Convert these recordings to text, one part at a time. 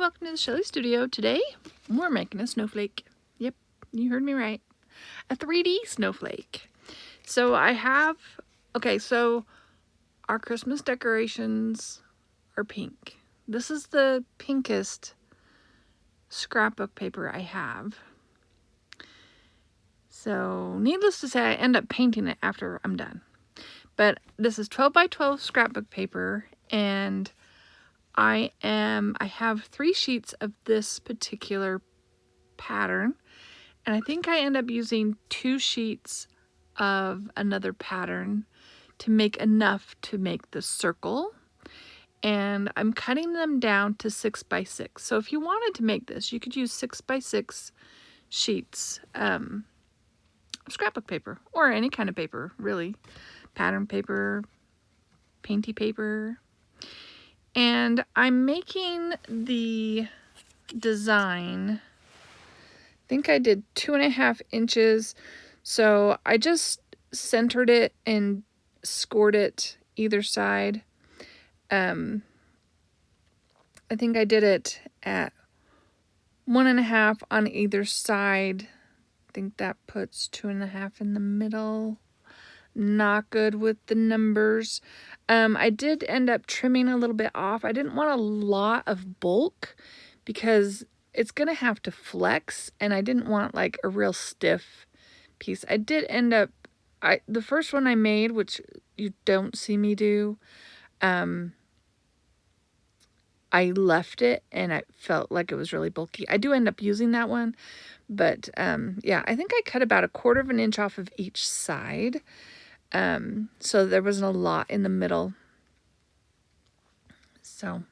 welcome to the Shelly Studio. Today, we're making a snowflake. Yep, you heard me right. A 3D snowflake. So so our Christmas decorations are pink. This is the pinkest scrapbook paper I have. So, needless to say, I end up painting it after I'm done. But this is 12 by 12 scrapbook paper, and I have 3 sheets of this particular pattern, and I think I end up using 2 sheets of another pattern to make enough to make the circle, and I'm cutting them down to 6 by 6. So if you wanted to make this, you could use 6 by 6 sheets of scrapbook paper, or any kind of paper, really. Pattern paper, painty paper. And I'm making the design, I think I did 2.5 inches. So I just centered it and scored it either side. I think I did it at 1.5 on either side. I think that puts 2.5 in the middle. Not good with the numbers. I did end up trimming a little bit off. I didn't want a lot of bulk because it's going to have to flex, and I didn't want like a real stiff piece. I did end up, the first one I made, which you don't see me do, I left it and I felt like it was really bulky. I do end up using that one, but yeah, I think I cut about 1/4 inch off of each side. So there wasn't a lot in the middle. So,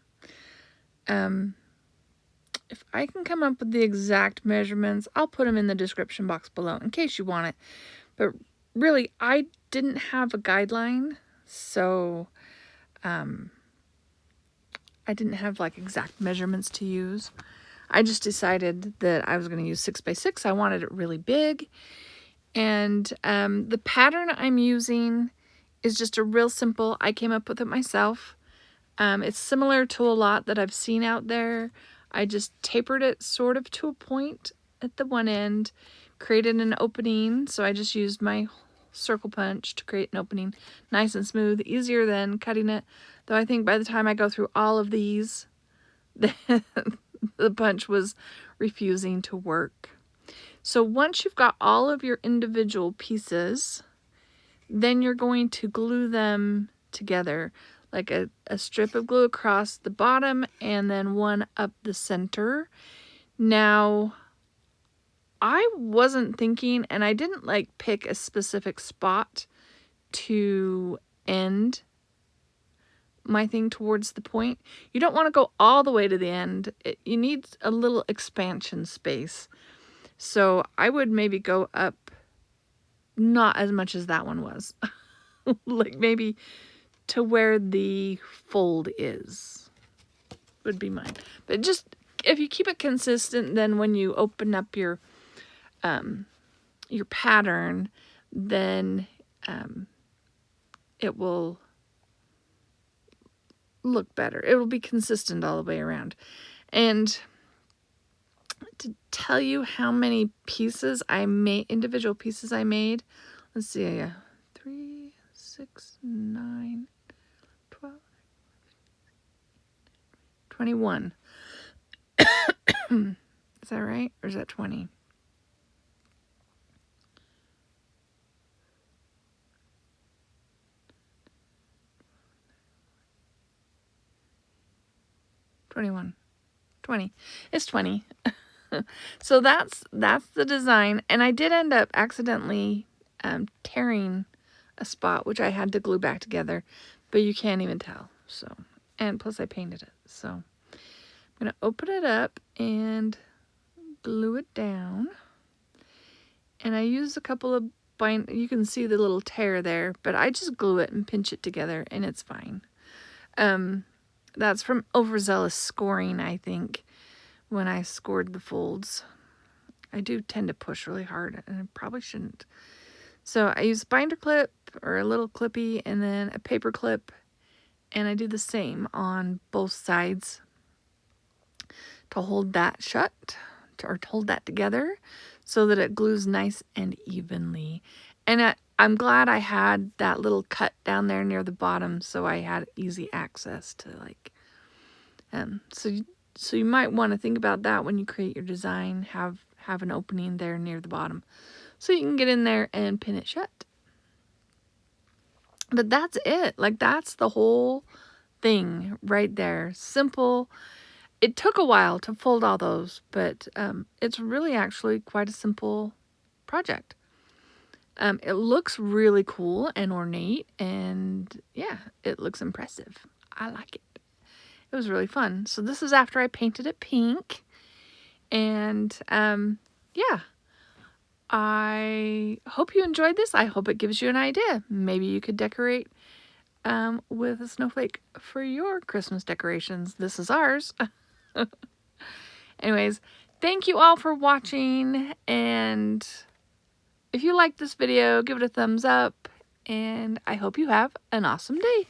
if I can come up with the exact measurements, I'll put them in the description box below in case you want it. But really, I didn't have a guideline, so, I didn't have like exact measurements to use. I just decided that I was going to use 6 by 6. I wanted it really big. And the pattern I'm using is just a real simple, I came up with it myself. It's similar to a lot that I've seen out there. I just tapered it sort of to a point at the one end, created an opening. So I just used my circle punch to create an opening. Nice and smooth, easier than cutting it. Though I think by the time I go through all of these, the punch was refusing to work. So once you've got all of your individual pieces, then you're going to glue them together, like a strip of glue across the bottom and then one up the center. Now, I wasn't thinking, and I didn't like pick a specific spot to end my thing towards the point. You don't want to go all the way to the end. You need a little expansion space. So I would maybe go up, not as much as that one was, like maybe to where the fold is, would be mine. But just, if you keep it consistent, then when you open up your pattern, then it will look better. It will be consistent all the way around. And to tell you how many pieces I made, individual pieces I made, let's see, 3, 6, 9, 12, 21. Is that right? Or is that 20? It's 20. So that's the design, and I did end up accidentally tearing a spot, which I had to glue back together, but you can't even tell. So, and plus I painted it. So I'm gonna open it up and glue it down, and I used a couple of you can see the little tear there, but I just glue it and pinch it together, and it's fine. That's from overzealous scoring, I think. When I scored the folds, I do tend to push really hard, and I probably shouldn't. So I use a binder clip or a little clippy and then a paper clip, and I do the same on both sides to hold that shut, or to hold that together so that it glues nice and evenly. And I'm glad I had that little cut down there near the bottom, so I had easy access to like, so you might want to think about that when you create your design. Have an opening there near the bottom so you can get in there and pin it shut. But that's it. Like, that's the whole thing right there. Simple. It took a while to fold all those, but it's really actually quite a simple project. It looks really cool and ornate, and yeah, it looks impressive. I like it. It was really fun. So this is after I painted it pink, and yeah, I hope you enjoyed this. I hope it gives you an idea. Maybe you could decorate with a snowflake for your Christmas decorations. This is ours. Anyways, thank you all for watching, and if you liked this video, give it a thumbs up, and I hope you have an awesome day.